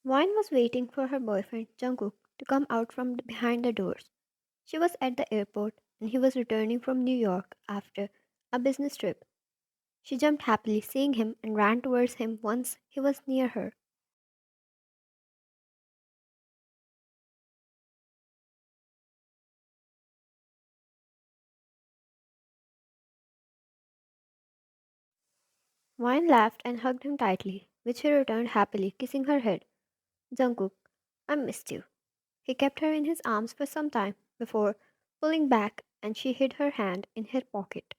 Wine was waiting for her boyfriend Jungkook to come out from behind the doors. She was at the airport and he was returning from New York after a business trip. She jumped happily seeing him and ran towards him once he was near her. Wine laughed and hugged him tightly, which he returned happily, kissing her head. Jungkook, I missed you. He kept her in his arms for some time before pulling back and she hid her hand in her pocket.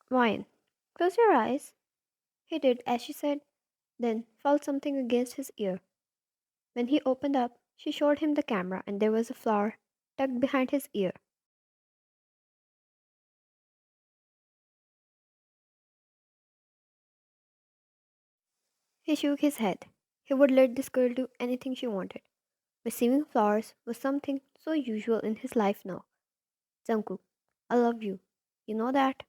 Wine, close your eyes. He did as she said, then felt something against his ear. When he opened up, she showed him the camera and there was a flower tucked behind his ear. He shook his head. He would let this girl do anything she wanted. Receiving flowers was something so usual in his life now. Jungkook, I love you. You know that?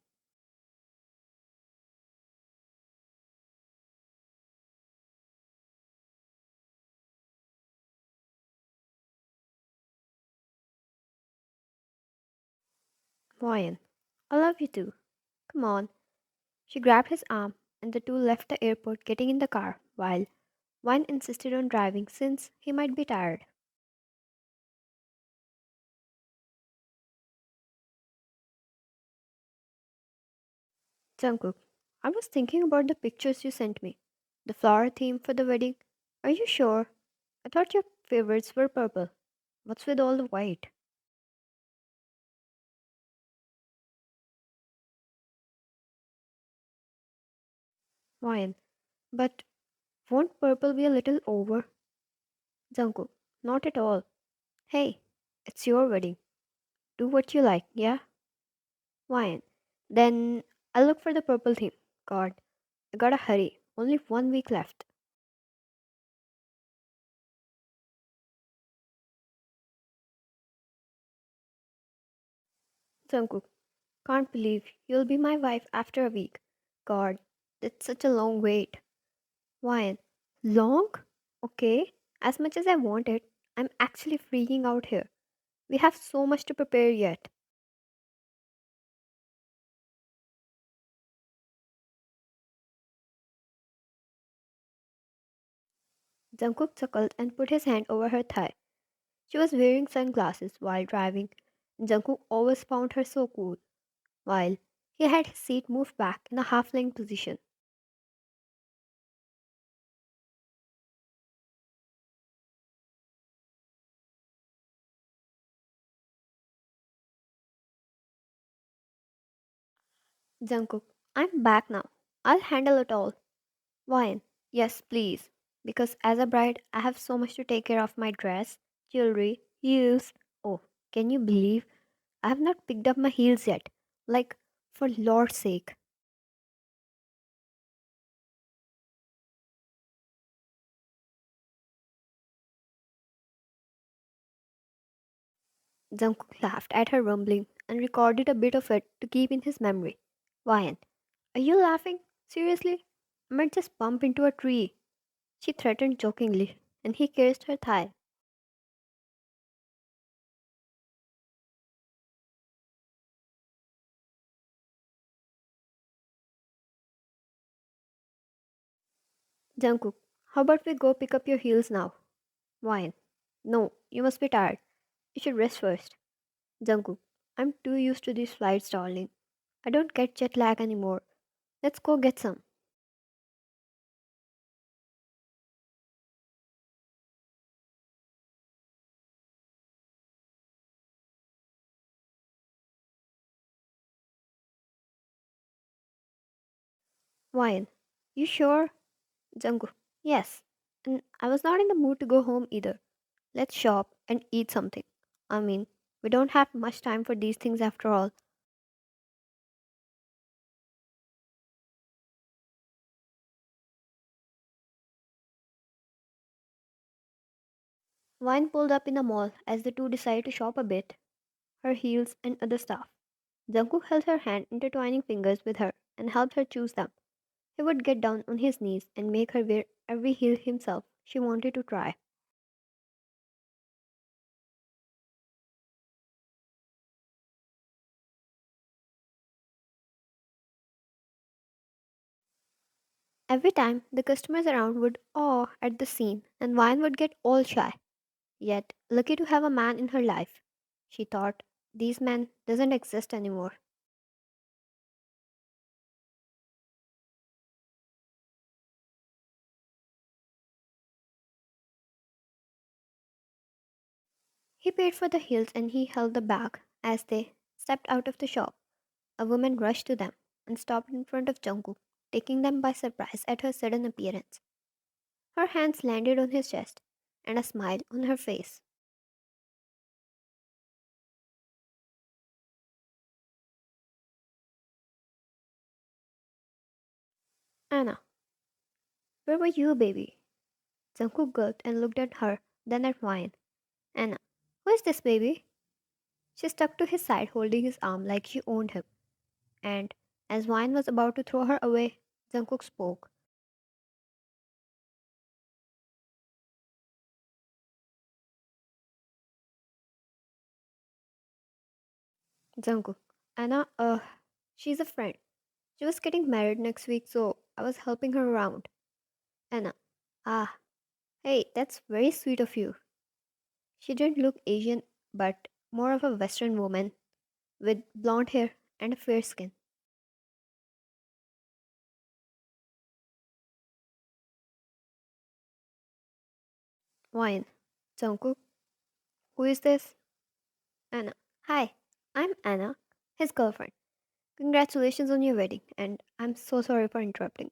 Ryan, I love you too. Come on. She grabbed his arm and the two left the airport getting in the car while one insisted on driving since he might be tired. Jungkook, I was thinking about the pictures you sent me. The flower theme for the wedding. Are you sure? I thought your favorites were purple. What's with all the white? Ryan, but won't purple be a little over? Jungkook, not at all. Hey, it's your wedding. Do what you like, yeah? Ryan, then I'll look for the purple theme. God, I gotta hurry. Only 1 week left. Jungkook, can't believe you'll be my wife after a week. God, that's such a long wait. Ryan, long? Okay, as much as I want it, I'm actually freaking out here. We have so much to prepare yet. Jungkook chuckled and put his hand over her thigh. She was wearing sunglasses while driving, and Jungkook always found her so cool, while he had his seat moved back in a half-lying position. Jungkook, I'm back now. I'll handle it all. Wine, yes, please. Because as a bride, I have so much to take care of my dress, jewelry, heels. Oh, can you believe I have not picked up my heels yet? Like, for Lord's sake. Jungkook laughed at her rumbling and recorded a bit of it to keep in his memory. Wine, are you laughing? Seriously? I might just bump into a tree. She threatened jokingly, and he kissed her thigh. Jungkook, how about we go pick up your heels now? Wine, no, you must be tired. You should rest first. Jungkook, I'm too used to these flights, darling. I don't get jet lag anymore. Let's go get some. Wine, you sure? Jungkook, yes. And I was not in the mood to go home either. Let's shop and eat something. I mean, we don't have much time for these things after all. Wine pulled up in the mall as the two decided to shop a bit. her heels, and other stuff. Jungkook held her hand, intertwining fingers with her, and helped her choose them. He would get down on his knees and make her wear every heel himself she wanted to try. Every time the customers around would awe at the scene, and Vine would get all shy. Yet, lucky to have a man in her life. She thought, these men doesn't exist anymore. He paid for the heels and he held the bag as they stepped out of the shop. A woman rushed to them and stopped in front of Jungkook, taking them by surprise at her sudden appearance. Her hands landed on his chest and a smile on her face. Anna, where were you, baby? Jungkook gulped and looked at her, then at Ryan. Anna, who is this baby? She stuck to his side, holding his arm like she owned him. And as Ryan was about to throw her away, Jungkook spoke. Jungkook, Anna, she's a friend. She was getting married next week, so I was helping her around. Anna, ah, hey, that's very sweet of you. She didn't look Asian, but more of a Western woman with blonde hair and a fair skin. Wine. Jungkook, who is this? Anna. Hi, I'm Anna, his girlfriend. Congratulations on your wedding, and I'm so sorry for interrupting.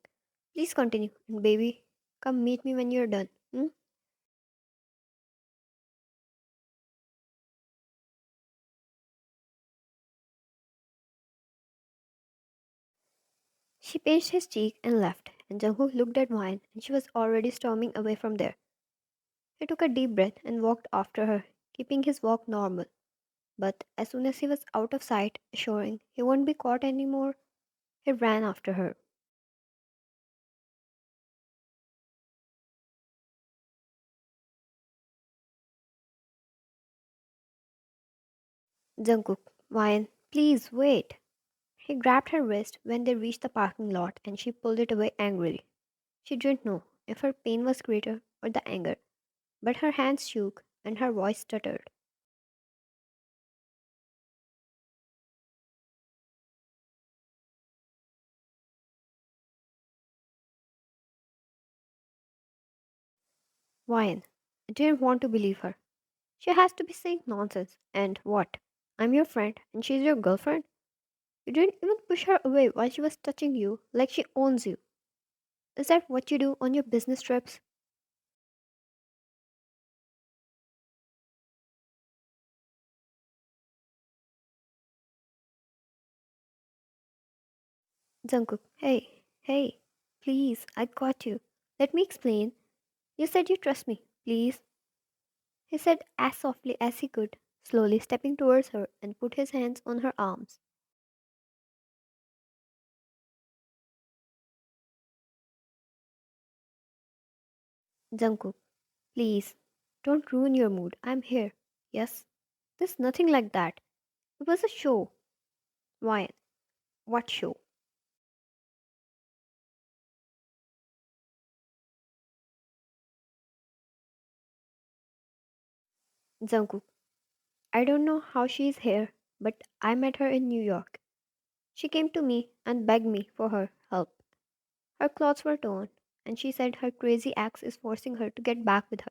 Please continue, and baby, come meet me when you're done. Hmm? She pinched his cheek and left, and Jungkook looked at Wine, and she was already storming away from there. He took a deep breath and walked after her, keeping his walk normal. But as soon as he was out of sight, assuring he wouldn't be caught anymore, he ran after her. Jungkook, Wine, please wait. He grabbed her wrist when they reached the parking lot and she pulled it away angrily. She didn't know if her pain was greater or the anger, but her hands shook and her voice stuttered. Wine, I didn't want to believe her. She has to be saying nonsense. And what? I'm your friend and she's your girlfriend? You didn't even push her away while she was touching you like she owns you. Is that what you do on your business trips? Jungkook, hey, please, I got you. Let me explain. You said you trust me, please. He said as softly as he could, slowly stepping towards her and put his hands on her arms. Jungkook, please, don't ruin your mood. I'm here. Yes? There's nothing like that. It was a show. Why? What show? Jungkook, I don't know how she is here, but I met her in New York. She came to me and begged me for her help. Her clothes were torn, and she said her crazy ex is forcing her to get back with her.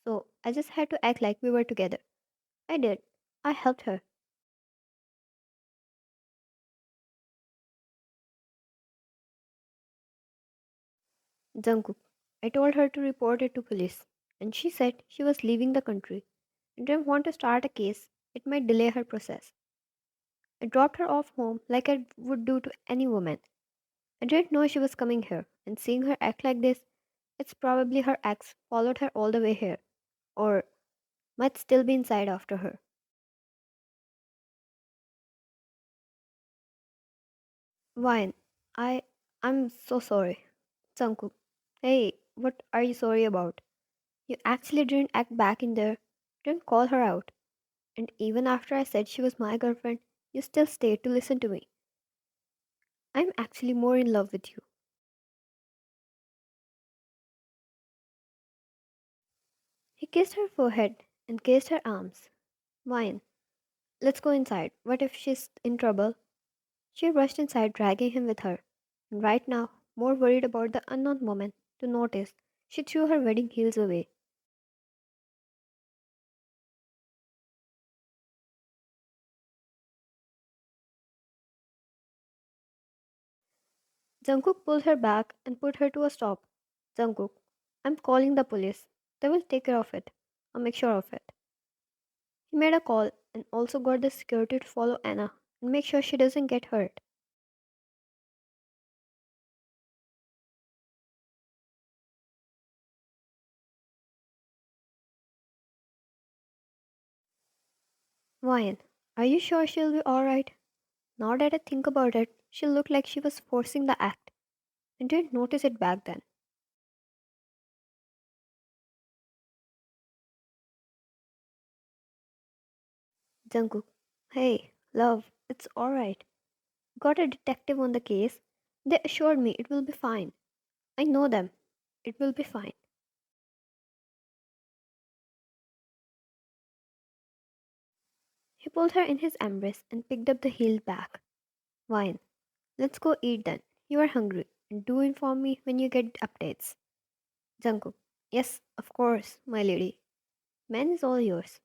So I just had to act like we were together. I did. I helped her. Jungkook. I told her to report it to police, and she said she was leaving the country and didn't want to start a case. It might delay her process. I dropped her off home like I would do to any woman. I didn't know she was coming here, and seeing her act like this, it's probably her ex followed her all the way here, or might still be inside after her. Wine. I I'm so sorry. Jungkook. Hey, what are you sorry about? You actually didn't act back in there. Didn't call her out. And even after I said she was my girlfriend, you still stayed to listen to me. I'm actually more in love with you. He kissed her forehead and kissed her arms. Wine. Let's go inside. What if she's in trouble? She rushed inside, dragging him with her. And right now, more worried about the unknown woman to notice, she threw her wedding heels away. Jungkook pulled her back and put her to a stop. Jungkook, I'm calling the police. They will take care of it. I'll make sure of it. He made a call and also got the security to follow Anna and make sure she doesn't get hurt. Ryan, are you sure she'll be alright? Now that I think about it, she looked like she was forcing the act. I didn't notice it back then. Jungkook, hey, love, it's alright. Got a detective on the case. They assured me it will be fine. I know them. It will be fine. He pulled her in his embrace and picked up the heel back. Wine, let's go eat then. You are hungry. And do inform me when you get updates. Jungkook, yes, of course, my lady. Man is all yours.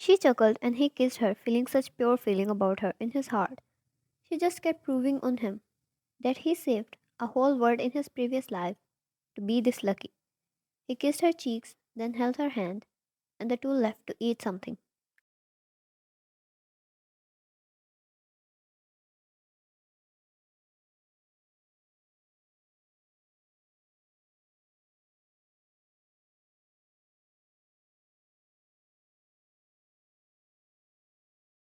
She chuckled and he kissed her, feeling such pure feeling about her in his heart. She just kept proving on him that he saved a whole world in his previous life to be this lucky. He kissed her cheeks, then held her hand, and the two left to eat something.